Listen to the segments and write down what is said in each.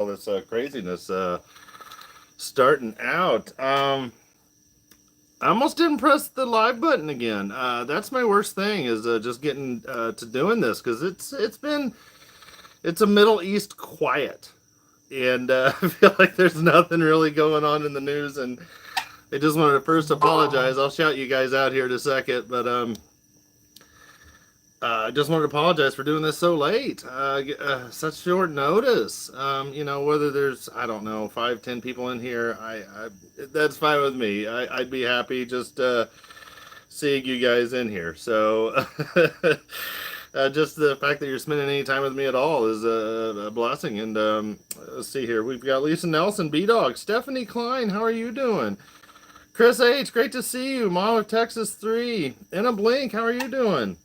all this craziness starting out. I almost didn't press the live button again. That's my worst thing is just getting to doing this because it's a Middle East quiet, and I feel like there's nothing really going on in the news. And I just wanted to first apologize. I'll shout you guys out here in a second, but I just wanted to apologize for doing this so late, such short notice. Whether there's, I don't know, 5, 10 people in here, that's fine with me. I'd be happy just seeing you guys in here. So just the fact that you're spending any time with me at all is a blessing. And let's see here. We've got Lisa Nelson, B-Dog, Stephanie Klein. How are you doing? Chris H, great to see you. Mom of Texas 3. Anna Blink, how are you doing?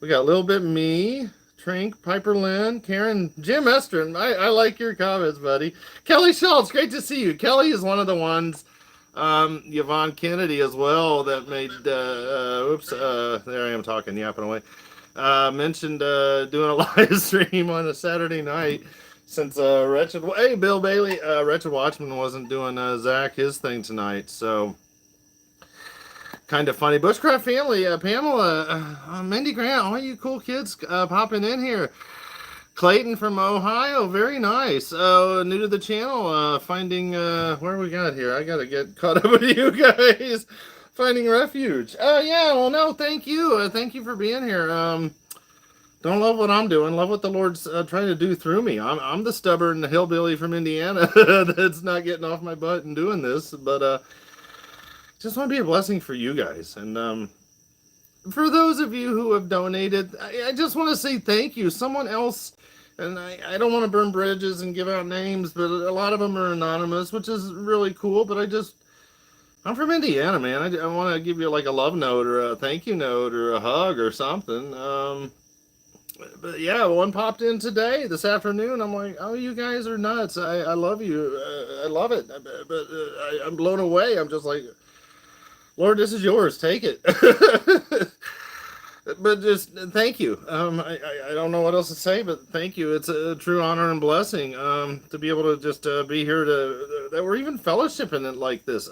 We got a little bit me, Trink, Piper Lynn, Karen, Jim Estrin. I like your comments, buddy. Kelly Schultz, great to see you. Kelly is one of the ones, Yvonne Kennedy as well, that made, there I am talking, yapping away. Mentioned doing a live stream on a Saturday night since hey, Bill Bailey, Wretched Watchman wasn't doing Zach his thing tonight, so kind of funny. Bushcraft family, Pamela, Mindy Grant, all you cool kids popping in here. Clayton from Ohio, very nice. New to the channel, finding, where we got here? I gotta get caught up with you guys. Finding refuge. Yeah, well, no, thank you. Thank you for being here. Don't love what I'm doing. Love what the Lord's trying to do through me. I'm the stubborn hillbilly from Indiana that's not getting off my butt and doing this, but just want to be a blessing for you guys. And for those of you who have donated, I just want to say thank you. Someone else, and I don't want to burn bridges and give out names, but a lot of them are anonymous, which is really cool. But I'm from Indiana, man. I want to give you like a love note or a thank you note or a hug or something. But yeah, one popped in today, this afternoon. I'm like, oh, you guys are nuts. I love you. I love it. But I'm blown away. I'm just like, Lord, this is yours. Take it. But just thank you. I don't know what else to say, but thank you. It's a true honor and blessing to be able to just be here that we're even fellowshipping it like this.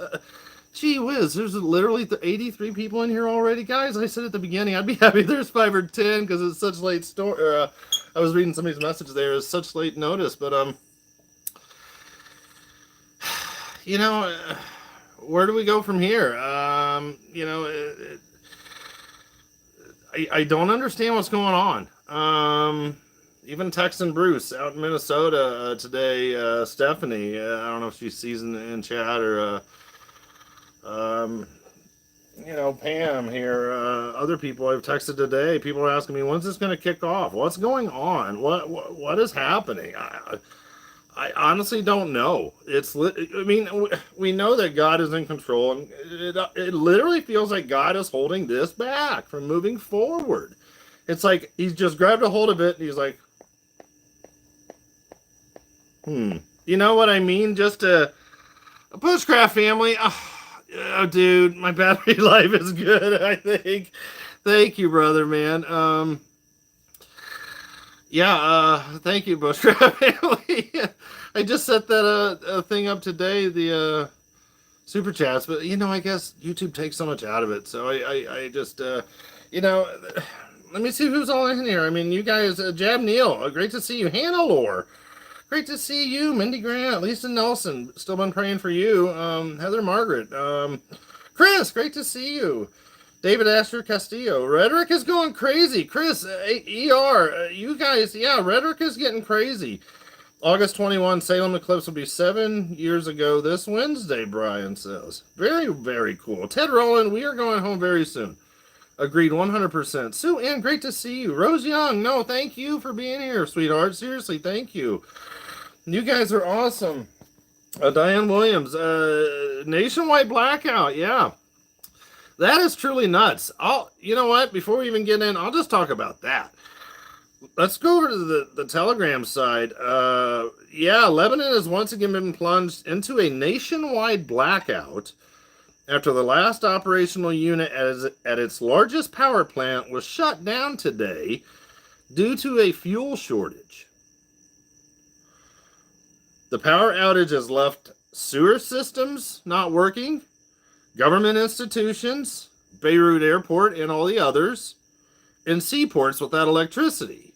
Gee whiz, there's literally 83 people in here already. Guys, I said at the beginning, I'd be happy if there's 5 or 10 because it's such late story. I was reading somebody's message there. It's such late notice, but where do we go from here? I don't understand what's going on. Even texting Bruce out in Minnesota today, Stephanie, I don't know if she sees in chat or, Pam here, other people I've texted today, people are asking me, when's this going to kick off? What's going on? What is happening? I honestly don't know. We know that God is in control, and it literally feels like God is holding this back from moving forward. It's like he's just grabbed a hold of it, and he's like, You know what I mean? Just a Bushcraft family. Oh, dude, my battery life is good, I think. Thank you, brother, man. Thank you, Bushcraft family. I just set that thing up today, the super chats, but I guess YouTube takes so much out of it. So I just let me see who's all in here. I mean, you guys, Jab Neil, great to see you. Hannah Lore, great to see you. Mindy Grant, Lisa Nelson, still been praying for you. Heather Margaret, Chris, great to see you. David Asher Castillo. Rhetoric is going crazy. Chris, ER, you guys, rhetoric is getting crazy. August 21, Salem eclipse will be 7 years ago this Wednesday, Brian says. Very, very cool. Ted Rowland, we are going home very soon. Agreed 100%. Sue Ann, great to see you. Rose Young, no, thank you for being here, sweetheart. Seriously, thank you. You guys are awesome. Diane Williams, nationwide blackout, yeah. That is truly nuts. You know what? Before we even get in, I'll just talk about that. Let's go over to the Telegram side. Lebanon has once again been plunged into a nationwide blackout after the last operational unit at its largest power plant was shut down today due to a fuel shortage. The power outage has left sewer systems not working, government institutions, Beirut Airport, and all the others, and seaports without electricity.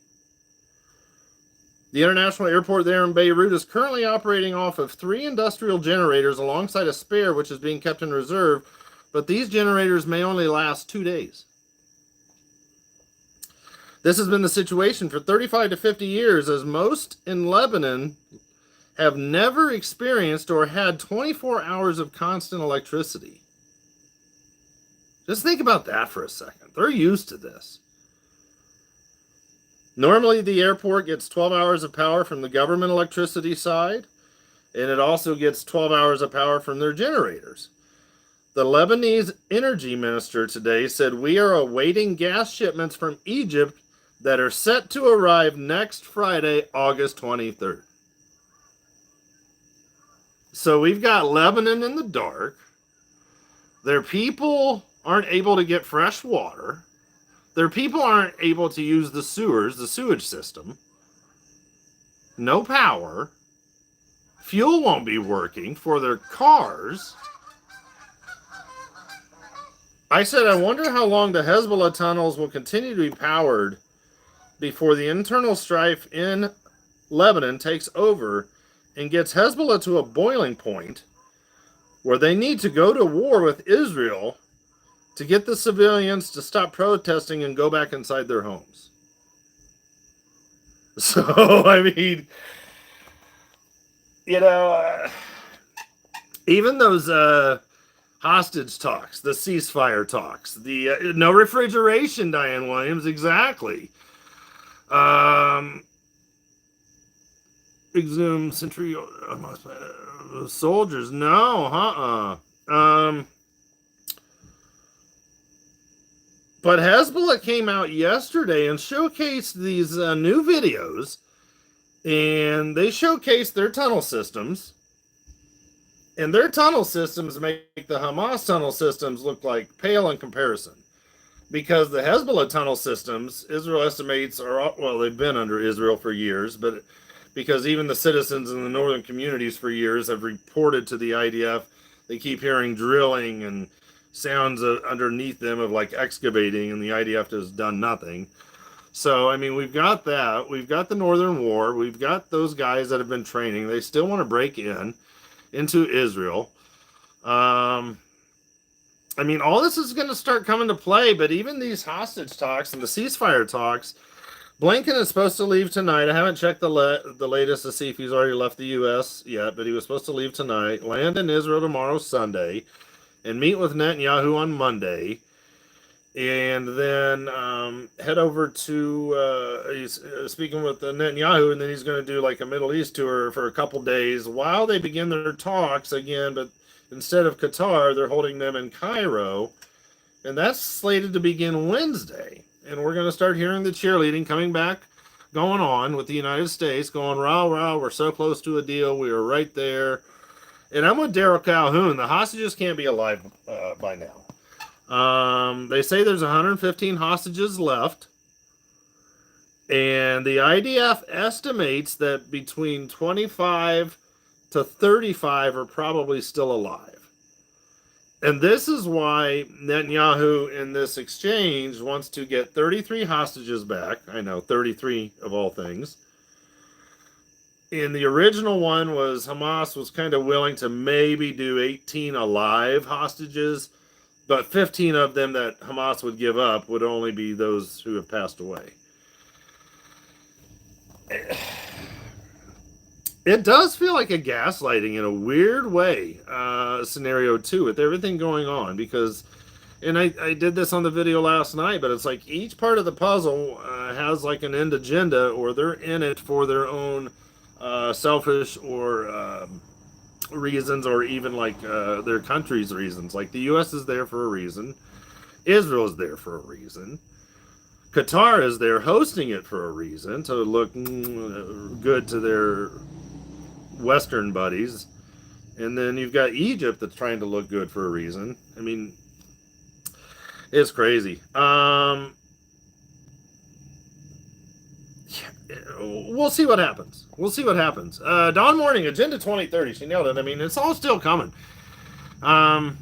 The international airport there in Beirut is currently operating off of 3 industrial generators alongside a spare which is being kept in reserve, but these generators may only last 2 days. This has been the situation for 35 to 50 years, as most in Lebanon have never experienced or had 24 hours of constant electricity. Just think about that for a second. They're used to this. Normally, the airport gets 12 hours of power from the government electricity side, and it also gets 12 hours of power from their generators. The Lebanese energy minister today said, "We are awaiting gas shipments from Egypt that are set to arrive next Friday, August 23rd. So we've got Lebanon in the dark. Their people aren't able to get fresh water. Their people aren't able to use the sewers, the sewage system. No power. Fuel won't be working for their cars." I said, I wonder how long the Hezbollah tunnels will continue to be powered before the internal strife in Lebanon takes over and gets Hezbollah to a boiling point where they need to go to war with Israel to get the civilians to stop protesting and go back inside their homes. So, I mean, even those hostage talks, the ceasefire talks, the no refrigeration, Diane Williams, exactly. Exhume century soldiers. No, but Hezbollah came out yesterday and showcased these new videos, and they showcased their tunnel systems, and their tunnel systems make the Hamas tunnel systems look like pale in comparison. Because the Hezbollah tunnel systems, Israel estimates are, well, they've been under Israel for years, but because even the citizens in the northern communities for years have reported to the IDF, they keep hearing drilling and sounds underneath them of like excavating, and the IDF has done nothing. So, I mean, we've got that. We've got the Northern War. We've got those guys that have been training. They still want to break into Israel. I mean, all this is going to start coming to play, but even these hostage talks and the ceasefire talks, Blinken is supposed to leave tonight. I haven't checked the latest to see if he's already left the U.S. yet, but he was supposed to leave tonight, land in Israel tomorrow, Sunday, and meet with Netanyahu on Monday, and then head over to, he's speaking with Netanyahu, and then he's going to do like a Middle East tour for a couple days while they begin their talks again, but instead of Qatar, they're holding them in Cairo, and that's slated to begin Wednesday. And we're going to start hearing the cheerleading coming back, going on with the United States, going, rah, rah, we're so close to a deal, we are right there. And I'm with Daryl Calhoun. The hostages can't be alive by now. They say there's 115 hostages left, and the IDF estimates that between 25 to 35 are probably still alive. And this is why Netanyahu in this exchange wants to get 33 hostages back. I know, 33 of all things. And the original one was Hamas was kind of willing to maybe do 18 alive hostages, but 15 of them that Hamas would give up would only be those who have passed away. It does feel like a gaslighting in a weird way scenario too, with everything going on, because, and I did this on the video last night, but it's like each part of the puzzle has like an end agenda, or they're in it for their own selfish or reasons, or even like their country's reasons. Like the U.S. is there for a reason, Israel is there for a reason, Qatar is there hosting it for a reason, to look good to their Western buddies, and then you've got Egypt that's trying to look good for a reason. I mean, it's crazy. we'll see what happens. We'll see what happens. Dawn Morning, Agenda 2030. She nailed it. I mean, it's all still coming. Let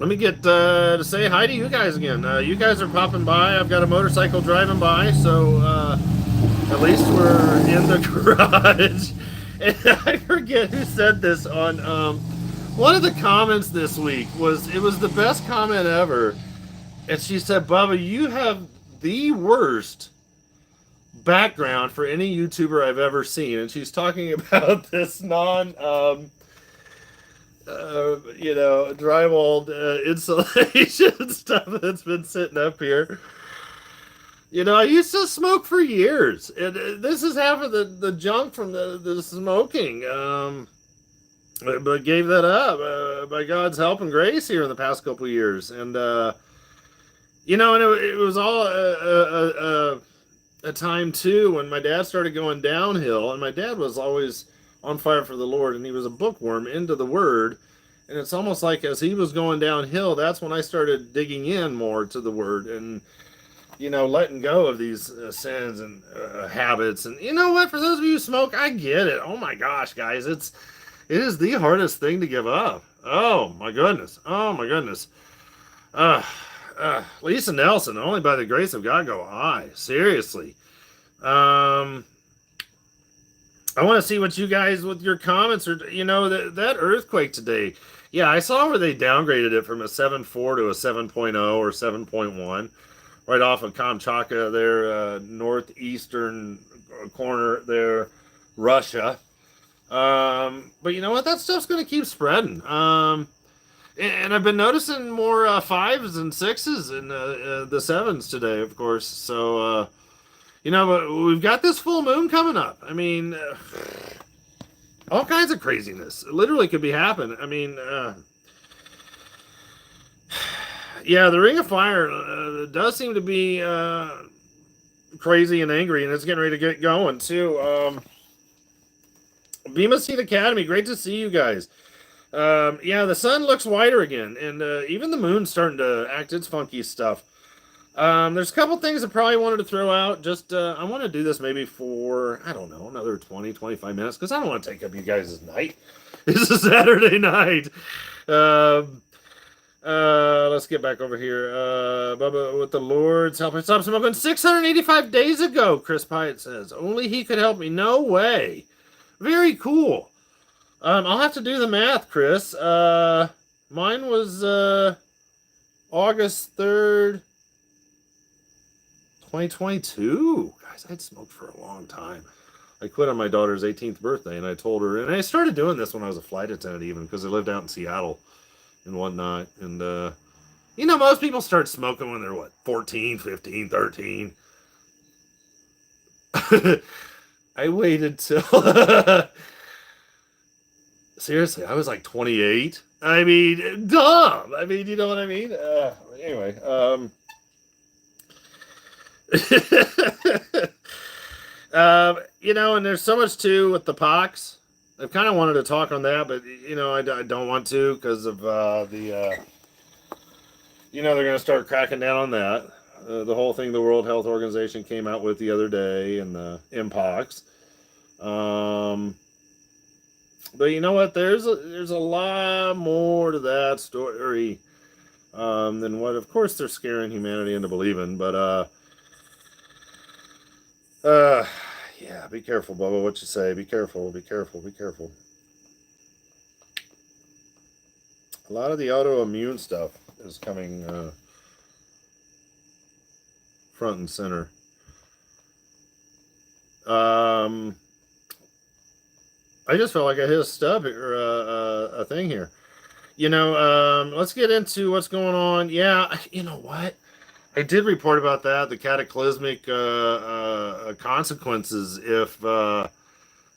me get to say hi to you guys again. You guys are popping by. I've got a motorcycle driving by, so at least we're in the garage. And I forget who said this on one of the comments this week. It was the best comment ever. And she said, Bubba, you have the worst background for any YouTuber I've ever seen. And she's talking about this drywalled insulation stuff that's been sitting up here. I used to smoke for years, and this is half of the junk from the smoking. But gave that up by God's help and grace here in the past couple of years, and and it was all a time too when my dad started going downhill, and my dad was always on fire for the Lord, and he was a bookworm into the Word. And it's almost like as he was going downhill, that's when I started digging in more to the Word and, letting go of these sins and habits. And you know what? For those of you who smoke, I get it. Oh my gosh, guys, it is the hardest thing to give up. Oh my goodness. Oh my goodness. Lisa Nelson, only by the grace of God go I. Seriously. I want to see what you guys with your comments are. That earthquake today. Yeah, I saw where they downgraded it from a 7.4 to a 7.0 or 7.1 right off of Kamchatka there, northeastern corner there, Russia. But you know what? That stuff's going to keep spreading. And I've been noticing more 5s and 6s and the 7s today, of course. So, but we've got this full moon coming up. I mean, all kinds of craziness. It literally could be happening. I mean, yeah, the Ring of Fire does seem to be crazy and angry, and it's getting ready to get going, too. Bema Seed Academy, great to see you guys. Yeah, the sun looks whiter again, and even the moon's starting to act its funky stuff. There's a couple things I probably wanted to throw out. Just, I want to do this maybe for, I don't know, another 20, 25 minutes, because I don't want to take up you guys' night. It's a Saturday night. Let's get back over here. Bubba, with the Lord's help, I stopped smoking 685 days ago, Chris Pyatt says. Only he could help me. No way. Very cool. I'll have to do the math, Chris. Mine was, August 3rd. 2022. Guys, I'd smoked for a long time. I quit on my daughter's 18th birthday, and I told her, and I started doing this when I was a flight attendant even, because I lived out in Seattle and whatnot. And, most people start smoking when they're, 14, 15, 13. I waited till... Seriously, I was like 28. I mean, dumb. I mean, you know what I mean? Anyway, and there's so much too with the pox. I've kind of wanted to talk on that, but I don't want to because of they're going to start cracking down on that. The whole thing the World Health Organization came out with the other day and the Mpox. But you know what? There's a lot more to that story than what, of course, they're scaring humanity into believing. But yeah, be careful, Bubba, what you say. Be careful, be careful, be careful. A lot of the autoimmune stuff is coming front and center. I just felt like I hit a stub or a thing here. Let's get into what's going on. Yeah, you know what? I did report about that, the cataclysmic consequences if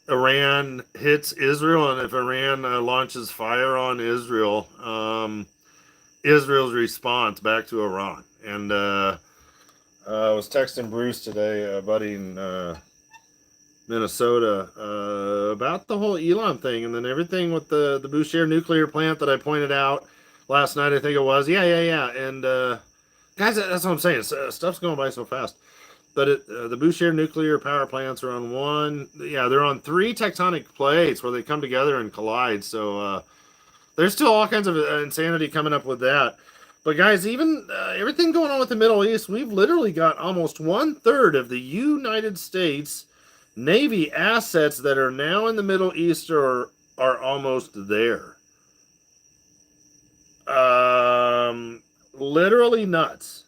Iran hits Israel and if Iran launches fire on Israel, Israel's response back to Iran. And I was texting Bruce today, a buddy in Minnesota, about the whole Elon thing and then everything with the Bushehr nuclear plant that I pointed out last night, I think it was. Yeah. And guys, that's what I'm saying. Stuff's going by so fast. but the Boucher nuclear power plants are on one. Yeah, they're on three tectonic plates where they come together and collide. So there's still all kinds of insanity coming up with that. But guys, even everything going on with the Middle East, we've literally got almost 1/3 of the United States Navy assets that are now in the Middle East are almost there. Literally nuts.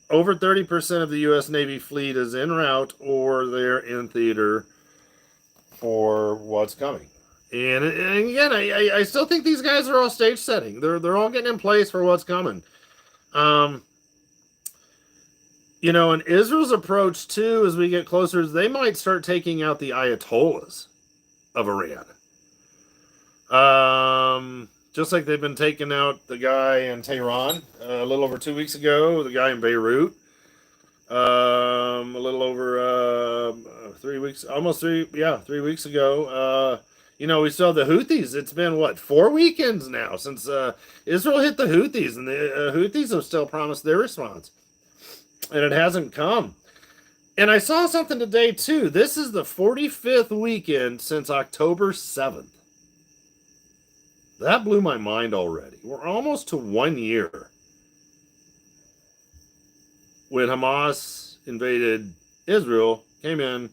Over 30% of the U.S. Navy fleet is en route or they're in theater for what's coming. And again, I still think these guys are all stage setting. They're all getting in place for what's coming. You know, and Israel's approach too, as we get closer, is they might start taking out the Ayatollahs of Iran. Just like they've been taking out the guy in Tehran a little over 2 weeks ago, the guy in Beirut, a little over 3 weeks, almost 3 weeks ago. You know, we saw the Houthis. It's been, what, 4 weekends now since Israel hit the Houthis, and the Houthis have still promised their response. And it hasn't come. And I saw something today, too. This is the 45th weekend since October 7th. That blew my mind already. We're almost to 1 year when Hamas invaded Israel, came in,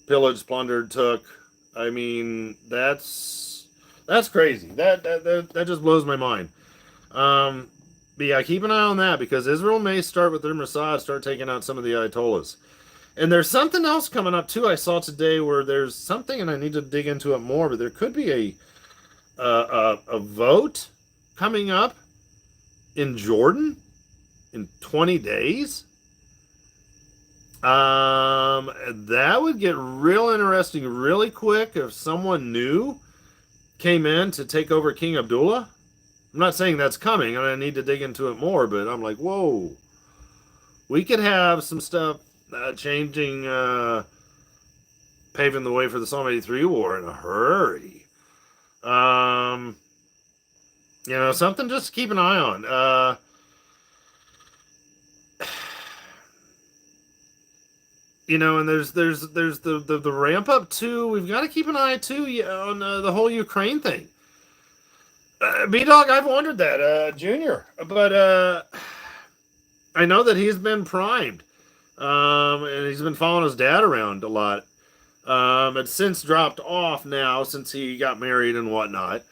pillaged, plundered, took. I mean, that's crazy. That just blows my mind. But yeah, keep an eye on that because Israel may start with their Mossad, start taking out some of the Ayatollahs. And there's something else coming up too. I saw today where there's something, and I need to dig into it more. But there could be a vote coming up in Jordan in 20 days. That would get real interesting really quick if someone new came in to take over King Abdullah. I'm not saying that's coming, and I need to dig into it more, but I'm like, whoa. We could have some stuff changing, paving the way for the Psalm 83 war in a hurry. You know, something just to keep an eye on. You know, and there's the ramp up too. We've got to keep an eye too on the whole Ukraine thing. B-Dog, I've wondered that, Junior, but I know that he's been primed, and he's been following his dad around a lot. It's since dropped off now since he got married and whatnot.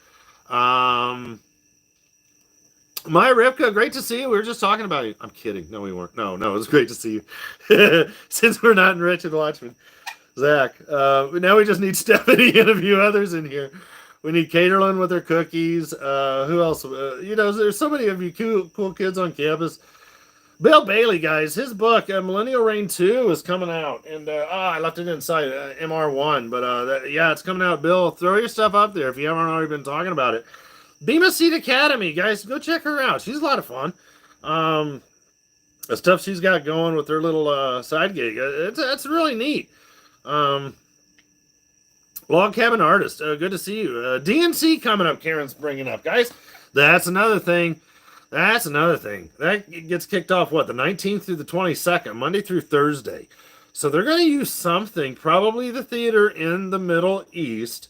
My Rivka, great to see you. We were just talking about you. I'm kidding. No, we weren't. No, it was great to see you. Since we're not in Wretched Watchmen. Zach, now we just need Stephanie and a few others in here. We need Caterlin with her cookies. Who else? You know, there's so many of you cool kids on campus. Bill Bailey, guys, his book, Millennial Reign 2, is coming out. And, I left it inside, MR1. But, yeah, it's coming out. Bill, throw your stuff up there if you haven't already been talking about it. Bema Seed Academy, guys, go check her out. She's a lot of fun. The stuff she's got going with her little side gig, it's really neat. Log Cabin Artist, good to see you. DNC coming up, Karen's bringing up. Guys, that's another thing. That gets kicked off, what, the 19th through the 22nd, Monday through Thursday. So they're going to use something, probably the theater in the Middle East,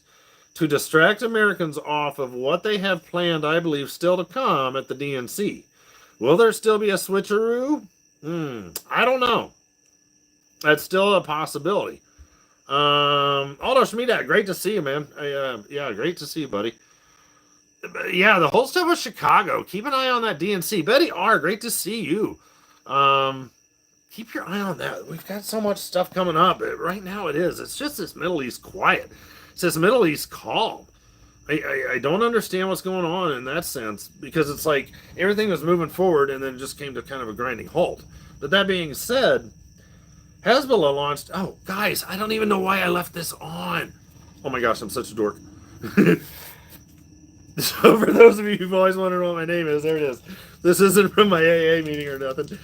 to distract Americans off of what they have planned, I believe, still to come at the DNC. Will there still be a switcheroo? I don't know. That's still a possibility. Aldo Schmiedak, great to see you, man. Yeah, great to see you, buddy. Yeah, the whole stuff with Chicago. Keep an eye on that DNC. Betty R, great to see you. Keep your eye on that. We've got so much stuff coming up. But right now it is. It's just this Middle East quiet. It's this Middle East calm. I don't understand what's going on in that sense because it's like everything was moving forward and then just came to kind of a grinding halt. But that being said, Hezbollah launched... Oh, guys, I don't even know why I left this on. Oh my gosh, I'm such a dork. So for those of you who've always wondered what my name is, there it is. This isn't from my AA meeting or nothing.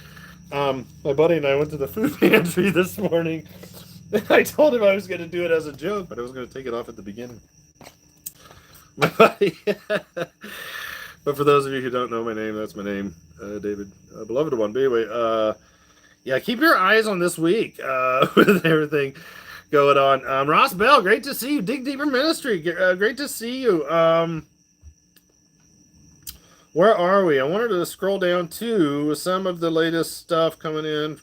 My buddy and I went to the food pantry this morning. I told him I was going to do it as a joke, but I was going to take it off at the beginning. My buddy. But for those of you who don't know my name, that's my name, David, beloved one. But anyway, yeah, keep your eyes on this week with everything going on. Ross Bell, great to see you. Dig Deeper Ministry, great to see you. Where are we? I wanted to scroll down to some of the latest stuff coming in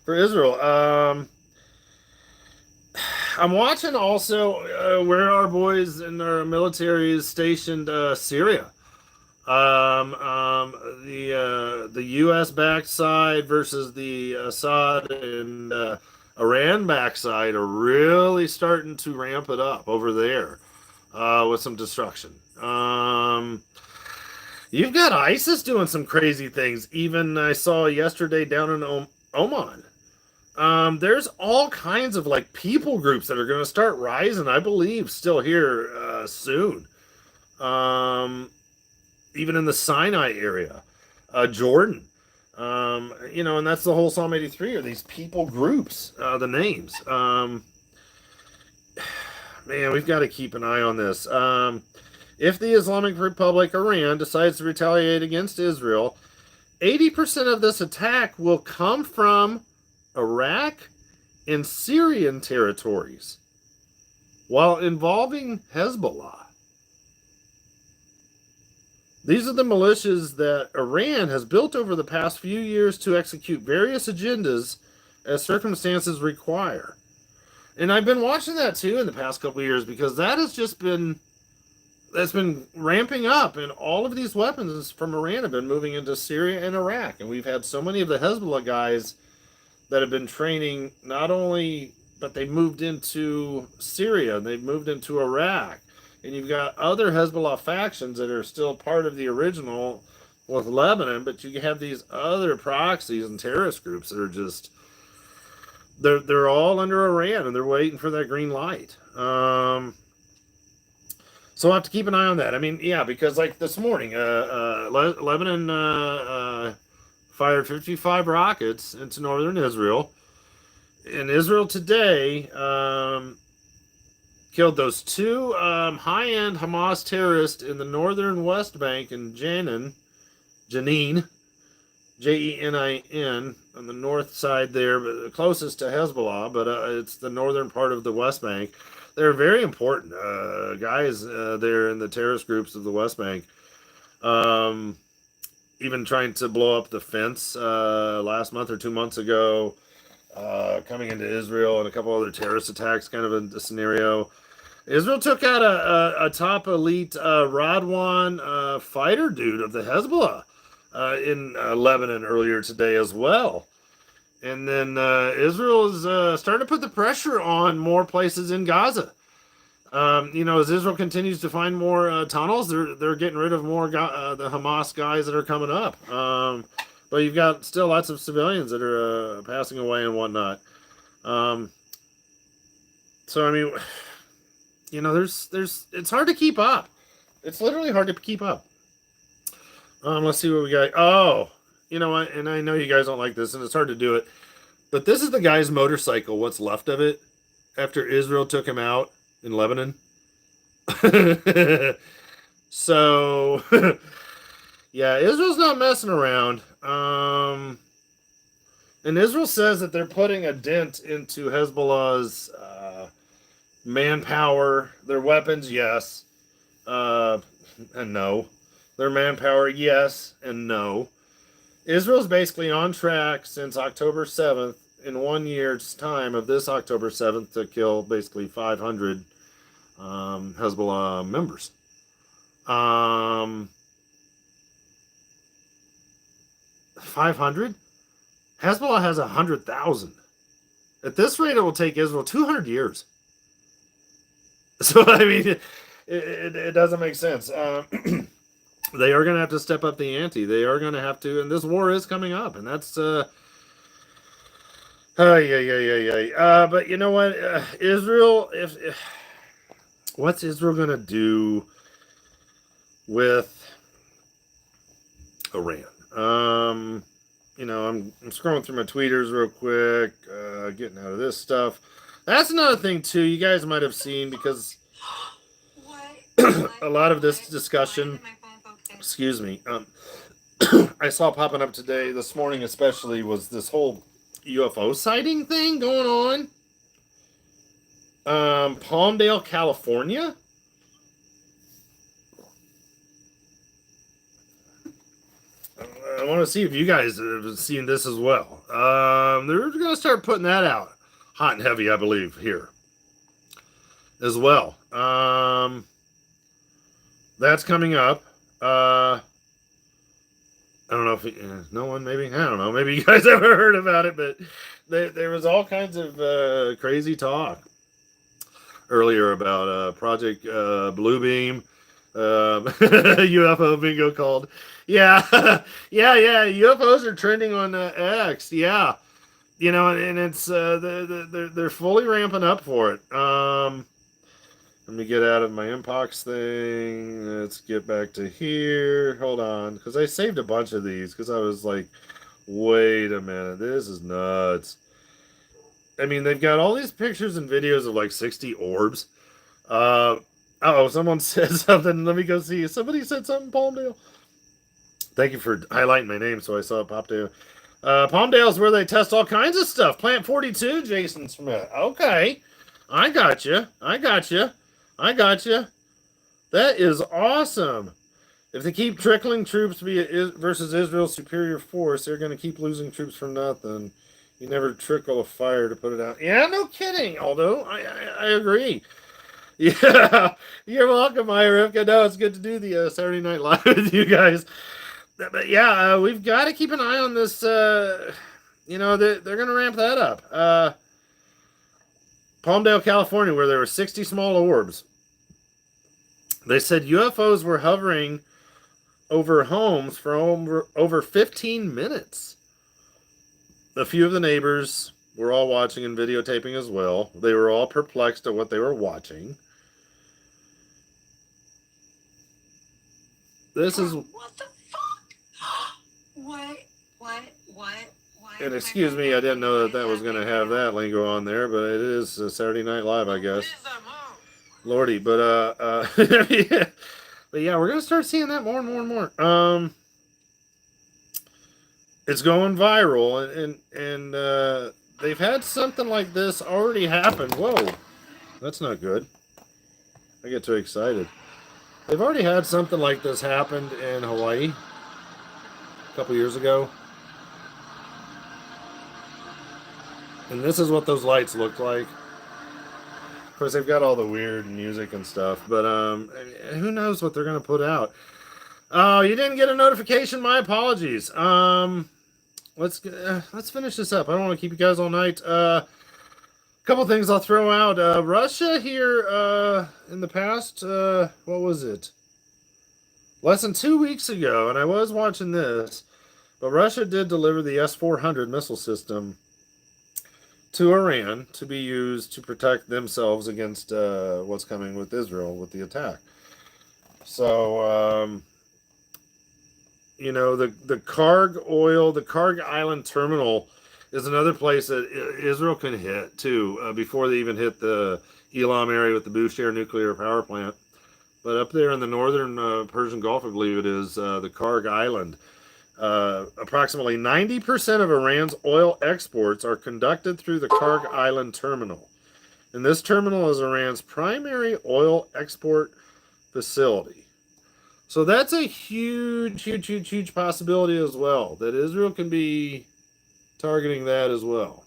for Israel. I'm watching also where our boys and our military is stationed Syria. The U.S. backside versus the Assad and Iran backside are really starting to ramp it up over there with some destruction. You've got ISIS doing some crazy things. Even I saw yesterday down in Oman. There's all kinds of like people groups that are going to start rising. I believe still here soon. Um, Even in the Sinai area, Jordan. And that's the whole Psalm 83 are these people groups, the names. Man, we've got to keep an eye on this. If the Islamic Republic, Iran, decides to retaliate against Israel, 80% of this attack will come from Iraq and Syrian territories, while involving Hezbollah. These are the militias that Iran has built over the past few years to execute various agendas as circumstances require. And I've been watching that too in the past couple of years because that's been ramping up, and all of these weapons from Iran have been moving into Syria and Iraq. And we've had so many of the Hezbollah guys that have been training not only, but they moved into Syria, and they've moved into Iraq. And you've got other Hezbollah factions that are still part of the original with Lebanon, but you have these other proxies and terrorist groups that are just they're all under Iran, and they're waiting for that green light. So I'll have to keep an eye on that. I mean, yeah, because like this morning, Lebanon fired 55 rockets into northern Israel. In Israel today, killed those two high-end Hamas terrorists in the northern West Bank in Jenin, Jenin, on the north side there, but closest to Hezbollah, but it's the northern part of the West Bank. They're very important guys there in the terrorist groups of the West Bank. Even trying to blow up the fence last month or 2 months ago, coming into Israel, and a couple other terrorist attacks, kind of a scenario. Israel took out a top elite Radwan fighter dude of the Hezbollah in Lebanon earlier today as well. And then Israel is starting to put the pressure on more places in Gaza. As Israel continues to find more tunnels, they're getting rid of more the Hamas guys that are coming up. But you've got still lots of civilians that are passing away and whatnot. So I mean, there's it's hard to keep up. It's literally hard to keep up. Let's see what we got. Oh, you know what? And I know you guys don't like this, and it's hard to do it. But this is the guy's motorcycle, what's left of it, after Israel took him out in Lebanon. So, yeah, Israel's not messing around. And Israel says that they're putting a dent into Hezbollah's manpower, their weapons, yes, and no. Their manpower, yes, and no. Israel's basically on track since October 7th, in 1 year's time of this October 7th, to kill basically 500 Hezbollah members. 500? Hezbollah has 100,000. At this rate, it will take Israel 200 years. So, I mean, it doesn't make sense. They are going to have to step up the ante. They are going to have to, and this war is coming up, and that's, but you know what? Israel, what's Israel going to do with Iran? I'm scrolling through my tweeters real quick, getting out of this stuff. That's another thing, too, you guys might have seen, because a lot of this discussion, excuse me, I saw popping up today, this morning especially, was this whole UFO sighting thing going on. Palmdale, California. I want to see if you guys have seen this as well. They're going to start putting that out hot and heavy, I believe, here as well. That's coming up. I don't know if no one, maybe, I don't know, maybe you guys ever heard about it, but there was all kinds of crazy talk earlier about Project Bluebeam, UFO bingo called. Yeah, yeah. UFOs are trending on X. Yeah, and it's they're fully ramping up for it. Let me get out of my inbox thing. Let's get back to here. Hold on, because I saved a bunch of these because I was like, wait a minute, this is nuts. I mean, they've got all these pictures and videos of like 60 orbs. Someone said something. Let me go see. Somebody said something, Palmdale. Thank you for highlighting my name so I saw it pop down. Palmdale is where they test all kinds of stuff. Plant 42, Jason Smith. Okay. I got you. That is awesome. If they keep trickling troops versus Israel's superior force, they're going to keep losing troops for nothing. You never trickle a fire to put it out. Yeah, no kidding. Although, I agree. Yeah, you're welcome, Ira. No, it's good to do the Saturday Night Live with you guys. But yeah, we've got to keep an eye on this. They're going to ramp that up. Palmdale, California, where there were 60 small orbs. They said UFOs were hovering over homes for over 15 minutes. A few of the neighbors were all watching and videotaping as well. They were all perplexed at what they were watching. This is... What the fuck? What? And excuse me, I didn't know that was going to have that lingo on there, but it is Saturday Night Live, I guess. Lordy, but but yeah, we're gonna start seeing that more and more. It's going viral, and they've had something like this already happen. Whoa, that's not good. I get too excited. They've already had something like this happen in Hawaii a couple years ago. And this is what those lights look like. Of course, they've got all the weird music and stuff, but who knows what they're going to put out. Oh, you didn't get a notification? My apologies. Let's finish this up. I don't want to keep you guys all night. Couple things I'll throw out. Russia here in the past, what was it? Less than 2 weeks ago, and I was watching this, but Russia did deliver the S-400 missile system to Iran to be used to protect themselves against what's coming with Israel with the attack. So, the Karg Island terminal is another place that Israel can hit too before they even hit the Elam area with the Bushehr nuclear power plant. But up there in the northern Persian Gulf, I believe it is, the Karg Island. Approximately 90% of Iran's oil exports are conducted through the Karg Island terminal. And this terminal is Iran's primary oil export facility. So that's a huge possibility as well, that Israel can be targeting that as well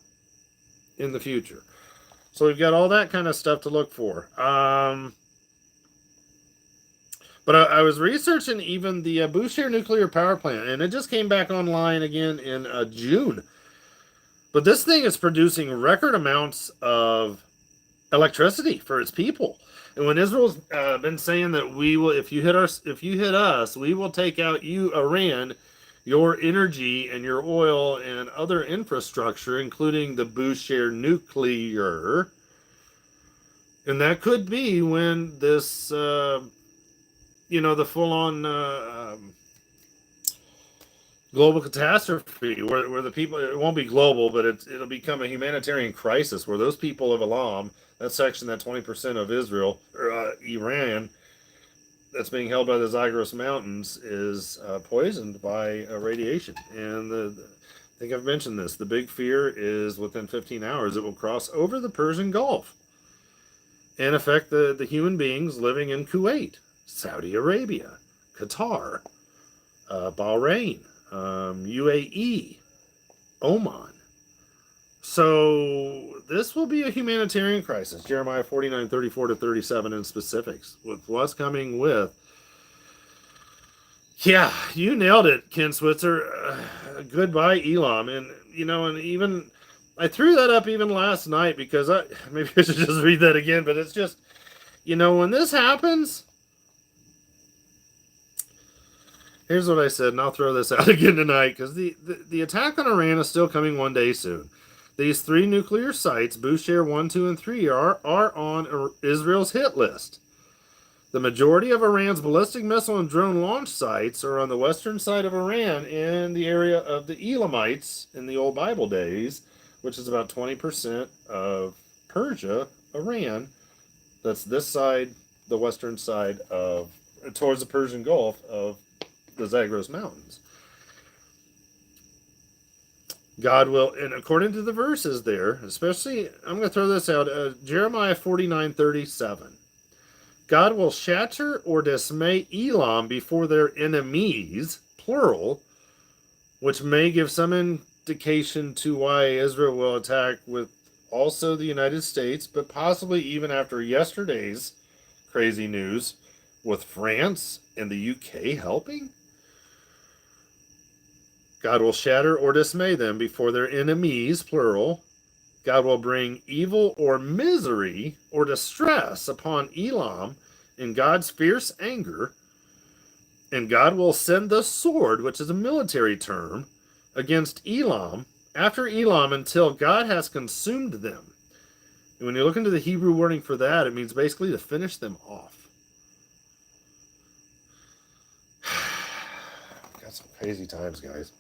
in the future. So we've got all that kind of stuff to look for. But I was researching even the Bushehr nuclear power plant, and it just came back online again in June. But this thing is producing record amounts of electricity for its people. And when Israel's been saying that we will, if you hit us, we will take out you, Iran, your energy and your oil and other infrastructure, including the Bushehr nuclear. And that could be when this... the full-on global catastrophe, where the people, it won't be global, but it'll become a humanitarian crisis, where those people of Elam, that section, that 20% of Israel, or Iran, that's being held by the Zagros Mountains, is poisoned by radiation. And I think I've mentioned this. The big fear is within 15 hours it will cross over the Persian Gulf and affect the human beings living in Kuwait, Saudi Arabia, Qatar, Bahrain, UAE, Oman. So this will be a humanitarian crisis. Jeremiah 49:34-37 in specifics with what's coming with. Yeah, you nailed it, Ken Switzer. Goodbye, Elam. And, and even I threw that up even last night because maybe I should just read that again, but it's just, when this happens, here's what I said, and I'll throw this out again tonight because the attack on Iran is still coming one day soon. These 3 nuclear sites, Bushehr 1, 2, and 3, are on Israel's hit list. The majority of Iran's ballistic missile and drone launch sites are on the western side of Iran in the area of the Elamites in the old Bible days, which is about 20% of Persia, Iran. That's this side, the western side towards the Persian Gulf of the Zagros Mountains. God will, and according to the verses there, especially, I'm going to throw this out, Jeremiah 49:37. God will shatter or dismay Elam before their enemies, plural, which may give some indication to why Israel will attack with also the United States, but possibly even after yesterday's crazy news with France and the UK helping. God will shatter or dismay them before their enemies, plural. God will bring evil or misery or distress upon Elam in God's fierce anger, and God will send the sword, which is a military term, against Elam, after Elam, until God has consumed them. And when you look into the Hebrew wording for that, it means basically to finish them off. Got some crazy times, guys.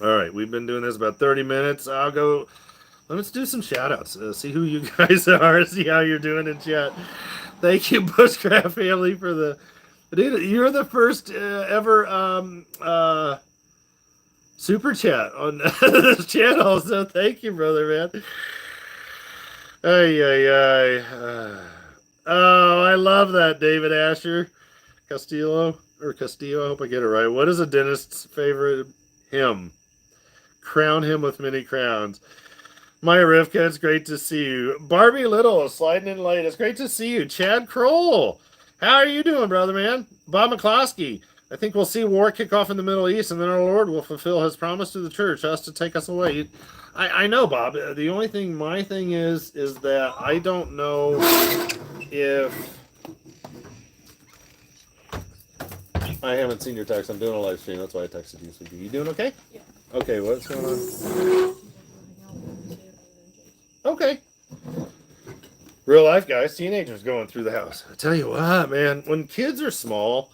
All right, we've been doing this about 30 minutes. Let's do some shout outs. See who you guys are. See how you're doing in chat. Thank you, Bushcraft family, for the. Dude, you're the first ever super chat on this channel. So thank you, brother, man. Oh, I love that, David Asher. Castillo. I hope I get it right. What is a dentist's favorite hymn? Crown him with many crowns. Maya Rivka, it's great to see you. Barbie Little, sliding in late. It's great to see you. Chad Kroll, how are you doing, brother, man? Bob McCloskey, I think we'll see war kick off in the Middle East, and then our Lord will fulfill his promise to the church, us to take us away. I know, Bob. The only thing, my thing is that I don't know if... I haven't seen your text. I'm doing a live stream. That's why I texted you. So you doing okay? Yeah. Okay, what's going on? Okay. Real life, guys. Teenagers going through the house. I tell you what, man. When kids are small,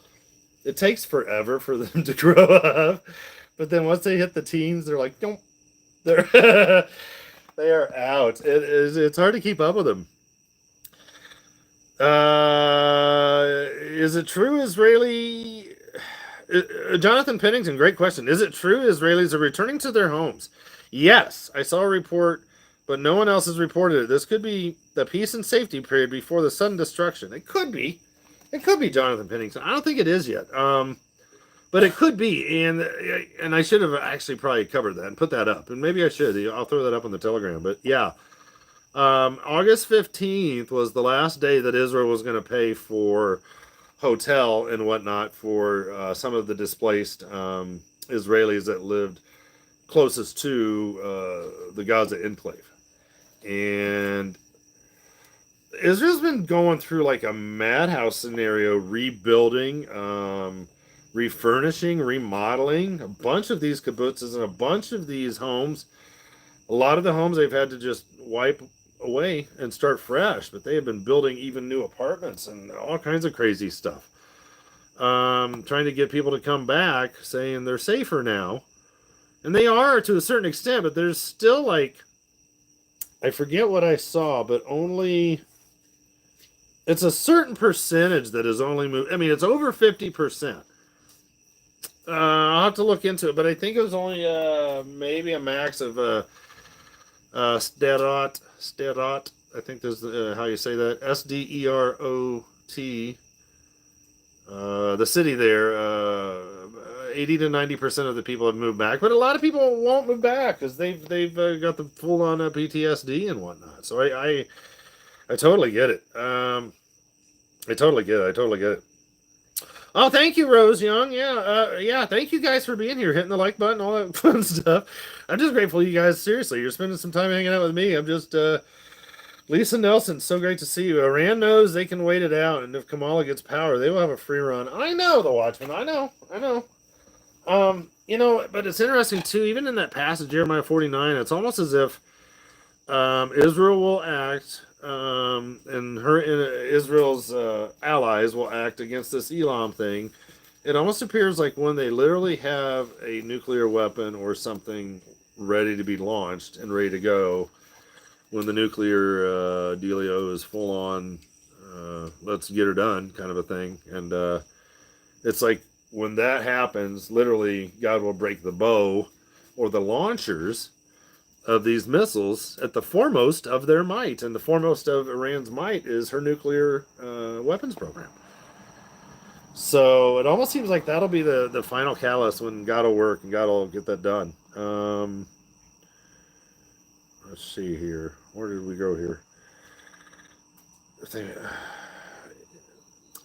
it takes forever for them to grow up. But then once they hit the teens, they're like, don't. They're they are out. It's hard to keep up with them. Is it true Israeli... Jonathan Pennington, great question. Is it true Israelis are returning to their homes? Yes. I saw a report, but no one else has reported it. This could be the peace and safety period before the sudden destruction. It could be. It could be Jonathan Pennington. I don't think it is yet. But it could be. And I should have actually probably covered that and put that up. And maybe I should. I'll throw that up on the Telegram. But yeah. August 15th was the last day that Israel was going to pay for hotel and whatnot for some of the displaced Israelis that lived closest to the Gaza enclave. And Israel's been going through like a madhouse scenario, rebuilding, refurnishing, remodeling a bunch of these kibbutzes and a bunch of these homes. A lot of the homes they've had to just wipe away and start fresh, but they have been building even new apartments and all kinds of crazy stuff. Trying to get people to come back, saying they're safer now. And they are to a certain extent, but there's still like, I forget what I saw, but only, it's a certain percentage that is only moved. I mean, it's over 50%. I'll have to look into it, but I think it was only maybe a max of Sderot. I think there's how you say that, Sderot. The city there, 80 to 90% of the people have moved back, but a lot of people won't move back because they've got the full on PTSD and whatnot. So I totally get it. I totally get it. I totally get it. Oh, thank you, Rose Young. Yeah, yeah. Thank you guys for being here, hitting the like button, all that fun stuff. I'm just grateful you guys. Seriously, you're spending some time hanging out with me. I'm just Lisa Nelson. So great to see you. Iran knows they can wait it out, and if Kamala gets power, they will have a free run. I know, the Watchmen. I know. I know. But it's interesting too. Even in that passage, Jeremiah 49, it's almost as if Israel will act, and Israel's allies will act against this Elam thing. It almost appears like when they literally have a nuclear weapon or something ready to be launched and ready to go, when the nuclear dealio is full on, let's get her done kind of a thing. And it's like when that happens, literally, God will break the bow or the launchers of these missiles at the foremost of their might. And the foremost of Iran's might is her nuclear weapons program. So it almost seems like that'll be the final catalyst when God will work and God will get that done. Let's see here. Where did we go here?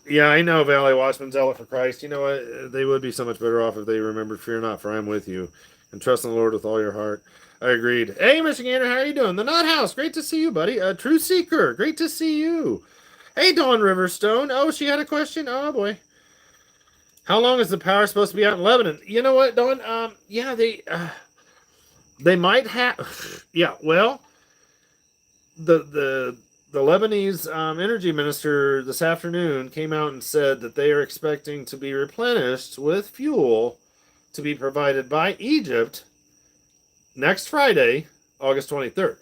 Yeah, I know, Valley Watchman, Zealot for Christ. You know what? They would be so much better off if they remembered, fear not, for I am with you, and trust in the Lord with all your heart. I agreed. Hey, Michigander, how are you doing? The Nut House, great to see you, buddy. True Seeker, great to see you. Hey, Dawn Riverstone. Oh, she had a question? Oh, boy. How long is the power supposed to be out in Lebanon? You know what, Dawn? Yeah, they might have... Yeah, well, the Lebanese energy minister this afternoon came out and said that they are expecting to be replenished with fuel to be provided by Egypt next Friday, August 23rd.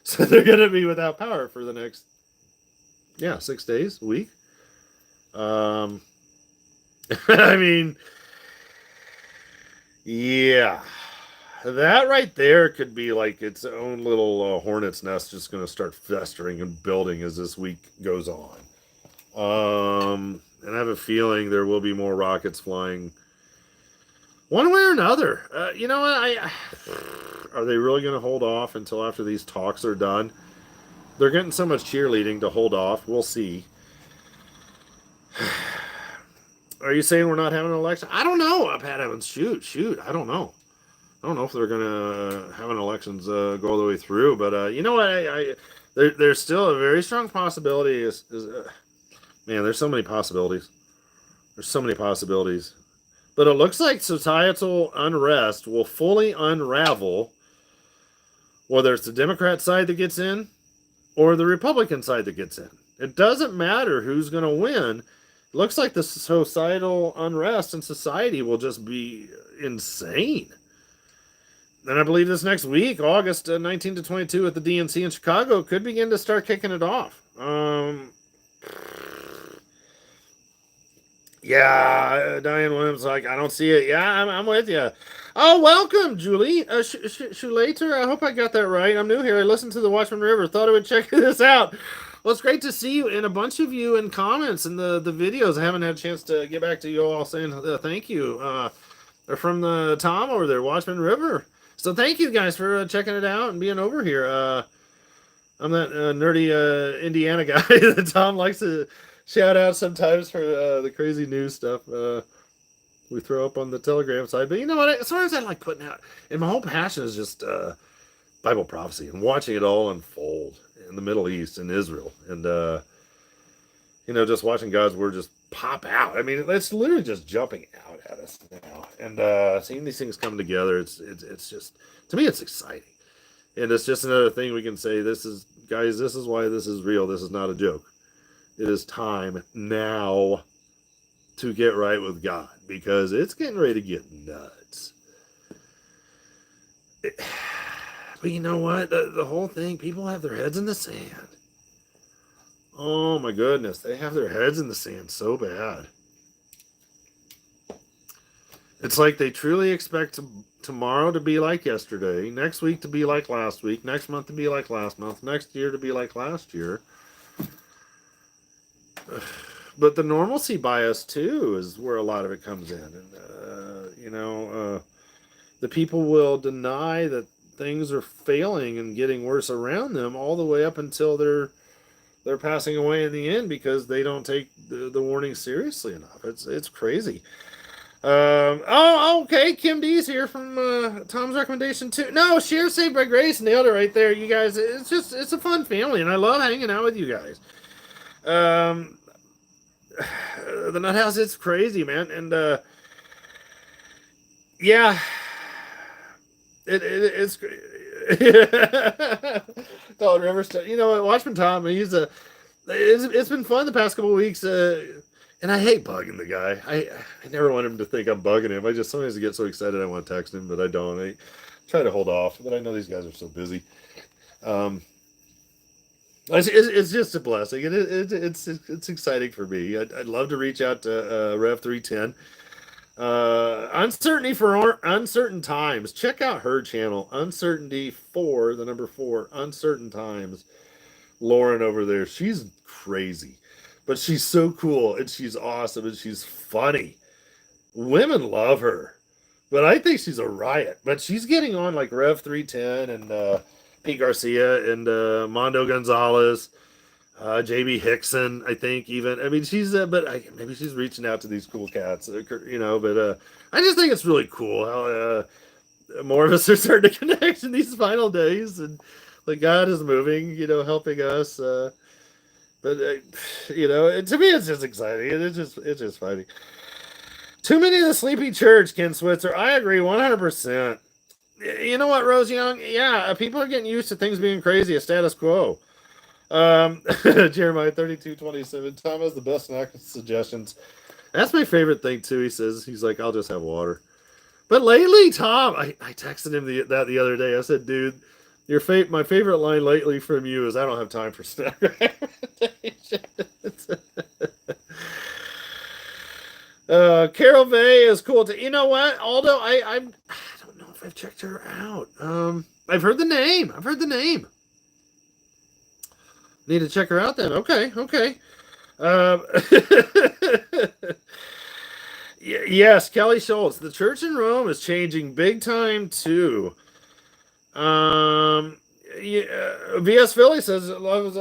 So they're going to be without power for the next, 6 days, a week. I mean, yeah. That right there could be like its own little hornet's nest just going to start festering and building as this week goes on. And I have a feeling there will be more rockets flying one way or another. You know what? Are they really going to hold off until after these talks are done? They're getting so much cheerleading to hold off. We'll see. Are you saying we're not having an election? I don't know, Pat Evans. Shoot. I don't know. I don't know if they're going to have an elections go all the way through, but you know what? There's still a very strong possibility. Man, there's so many possibilities. There's so many possibilities. But it looks like societal unrest will fully unravel, whether it's the Democrat side that gets in or the Republican side that gets in. It doesn't matter who's going to win. It looks like the societal unrest in society will just be insane. And I believe this next week, August 19 to 22 at the DNC in Chicago, could begin to start kicking it off. Yeah, Diane Williams, like, I don't see it. Yeah, I'm with you. Oh, welcome, Julie. Shulater, I hope I got that right. I'm new here. I listened to the Watchman River. Thought I would check this out. Well, it's great to see you, and a bunch of you in comments and the videos. I haven't had a chance to get back to you all saying thank you. They're from the Tom over there, Watchman River. So thank you guys for checking it out and being over here. I'm that nerdy Indiana guy that Tom likes to shout out sometimes for the crazy news stuff we throw up on the Telegram side. But you know what? Sometimes I like putting out, and my whole passion is just Bible prophecy and watching it all unfold in the Middle East and Israel, and just watching God's word just pop out. I mean, it's literally just jumping out at us now, and seeing these things come together. It's just, to me, it's exciting, and it's just another thing we can say. This is why this is real. This is not a joke. It is time now to get right with God, because it's getting ready to get nuts. But you know what? The whole thing, people have their heads in the sand. Oh my goodness, they have their heads in the sand so bad. It's like they truly expect tomorrow to be like yesterday, next week to be like last week, next month to be like last month, next year to be like last year. But the normalcy bias too is where a lot of it comes in, and the people will deny that things are failing and getting worse around them all the way up until they're passing away in the end because they don't take the warning seriously enough. It's crazy. Okay. Kim D's here from Tom's recommendation too. No, share Saved by Grace nailed it right there. You guys, it's a fun family, and I love hanging out with you guys. Um, the Nut House, it's crazy, man, and yeah, it's. Todd Rivers, you know what? Watchman Tom, he's a. It's been fun the past couple of weeks. And I hate bugging the guy. I never want him to think I'm bugging him. I just sometimes get so excited I want to text him, but I don't. I try to hold off, but I know these guys are so busy. Um, it's just a blessing, and it's exciting for me. I'd love to reach out to Rev 310. Uncertainty for uncertain times. Check out her channel, Uncertainty for the number 4, Uncertain Times. Lauren over there, she's crazy, but she's so cool and she's awesome and she's funny. Women love her, but I think she's a riot. But she's getting on like Rev 310 and Pete Garcia and Mondo Gonzalez, JB Hickson. I think even. I mean, she's maybe she's reaching out to these cool cats, But I just think it's really cool how more of us are starting to connect in these final days, and like God is moving, helping us. But to me, it's just exciting, and it's just funny. Too many of the sleepy church, Ken Switzer. I agree 100%. You know what, Rose Young? Yeah, people are getting used to things being crazy, a status quo. Jeremiah 32:27. Tom has the best snack suggestions. That's my favorite thing too. He says he's like, I'll just have water. But lately, Tom, I texted him that the other day. I said, dude, my favorite line lately from you is, I don't have time for snack recommendations. Carol Vay is cool too. You know what? Although I don't know if I've checked her out. I've heard the name. Need to check her out then. Okay. Um, yes, Kelly Schultz. The church in Rome is changing big time too. VS Philly says it loves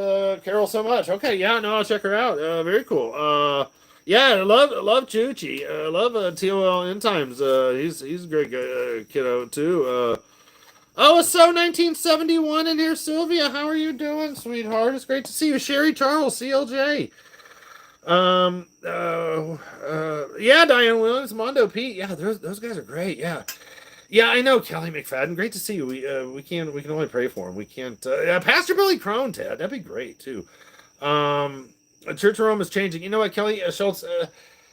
Carol so much. Okay, yeah, no, I'll check her out. Very cool. Yeah, I love Chuchi. Love TOL End Times. He's a great kiddo too. It's so 1971 in here, Sylvia. How are you doing, sweetheart? It's great to see you, Sherry Charles, CLJ. Yeah, Diane Williams, Mondo Pete. Yeah, those guys are great. Yeah. Yeah, I know, Kelly McFadden. Great to see you. We can only pray for him. We can't. Pastor Billy Crone, Ted. That'd be great too. Church of Rome is changing. You know what, Kelly Schultz?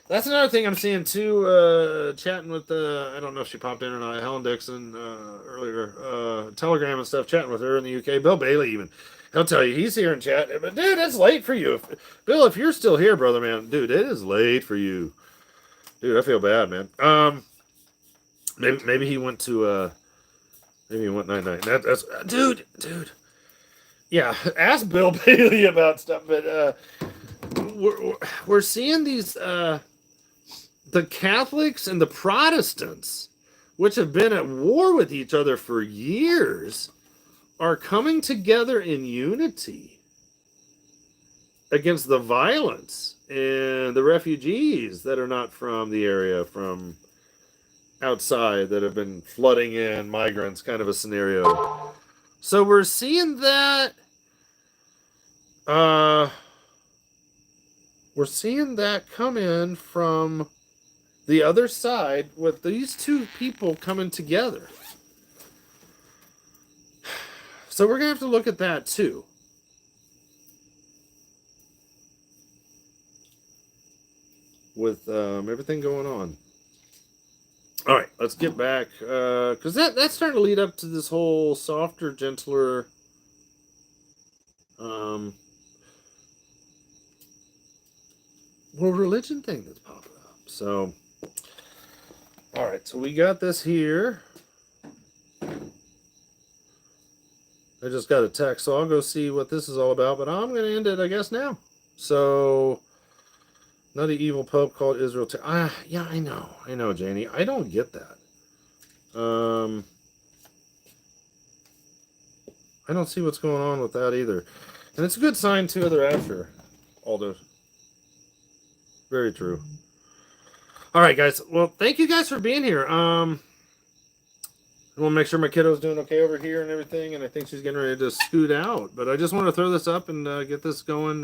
That's another thing I'm seeing too. Chatting with I don't know if she popped in or not. Helen Dixon earlier. Telegram and stuff. Chatting with her in the UK. Bill Bailey even. He'll tell you he's here in chat. But dude, it's late for you. Bill, if you're still here, brother man, dude, it is late for you. Dude, I feel bad, man. Maybe he went to maybe he went 9-9. That's dude. Yeah, ask Bill Bailey about stuff, but we're seeing these the Catholics and the Protestants, which have been at war with each other for years, are coming together in unity against the violence and the refugees that are not from the area, from outside, that have been flooding in, migrants, kind of a scenario. So we're seeing that come in from the other side with these two people coming together. So we're gonna have to look at that too. With everything going on. All right, let's get back, because that's starting to lead up to this whole softer, gentler, religion thing that's popping up. So, All right, so we got this here. I just got a text, so I'll go see what this is all about, but I'm going to end it, I guess, now. So, not an evil pope called Israel. Yeah, I know, Janie. I don't get that. I don't see what's going on with that either. And it's a good sign, too, they're after Aldo. Very true. All right, guys. Well, thank you guys for being here. I want to make sure my kiddo's doing okay over here and everything, and I think she's getting ready to scoot out. But I just want to throw this up and get this going.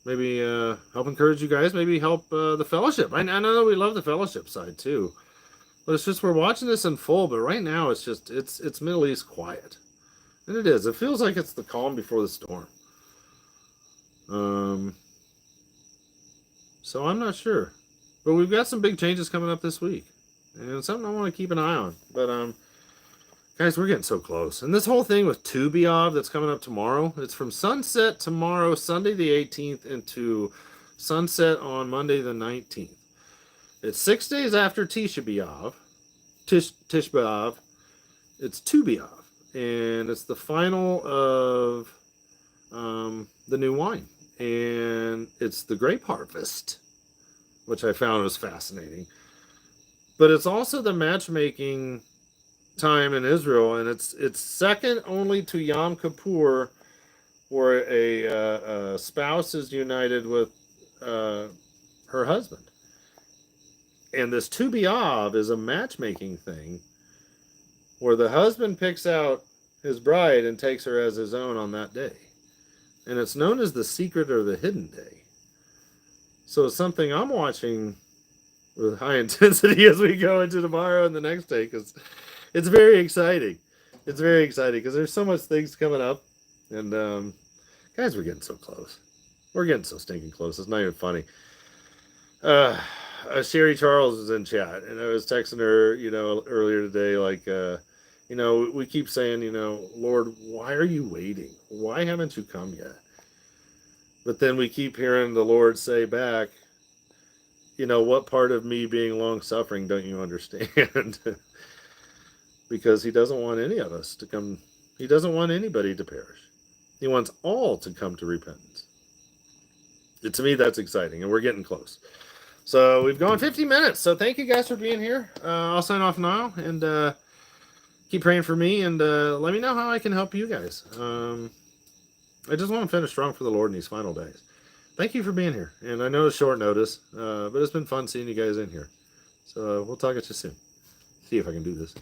Maybe help encourage you guys. Maybe help the fellowship. I know we love the fellowship side too, but it's just we're watching this unfold. But right now, it's just it's Middle East quiet, and it is. It feels like it's the calm before the storm. So I'm not sure, but we've got some big changes coming up this week. And it's something I want to keep an eye on. But guys, we're getting so close. And this whole thing with Tu B'Av that's coming up tomorrow, it's from sunset tomorrow, Sunday the 18th, into sunset on Monday the 19th. It's 6 days after Tisha B'Av, Tish B'Av. It's Tu B'Av, and it's the final of the new wine, and it's the grape harvest, which I found was fascinating. But it's also the matchmaking time in Israel, and it's second only to Yom Kippur, where a spouse is united with her husband. And this Tu B'Av is a matchmaking thing, where the husband picks out his bride and takes her as his own on that day. And it's known as the secret or the hidden day. So it's something I'm watching with high intensity as we go into tomorrow and the next day, because it's very exciting. It's very exciting because there's so much things coming up, and guys, we're getting so close. We're getting so stinking close. It's not even funny. Sherry Charles was in chat, and I was texting her, earlier today, like, we keep saying, Lord, why are you waiting? Why haven't you come yet? But then we keep hearing the Lord say back, what part of me being long-suffering don't you understand? Because he doesn't want any of us to come. He doesn't want anybody to perish. He wants all to come to repentance. To me, that's exciting, and we're getting close. So we've gone 50 minutes. So thank you guys for being here. I'll sign off now, and keep praying for me, and let me know how I can help you guys. I just want to finish strong for the Lord in these final days. Thank you for being here. And I know it's short notice, but it's been fun seeing you guys in here. So we'll talk at you soon. See if I can do this.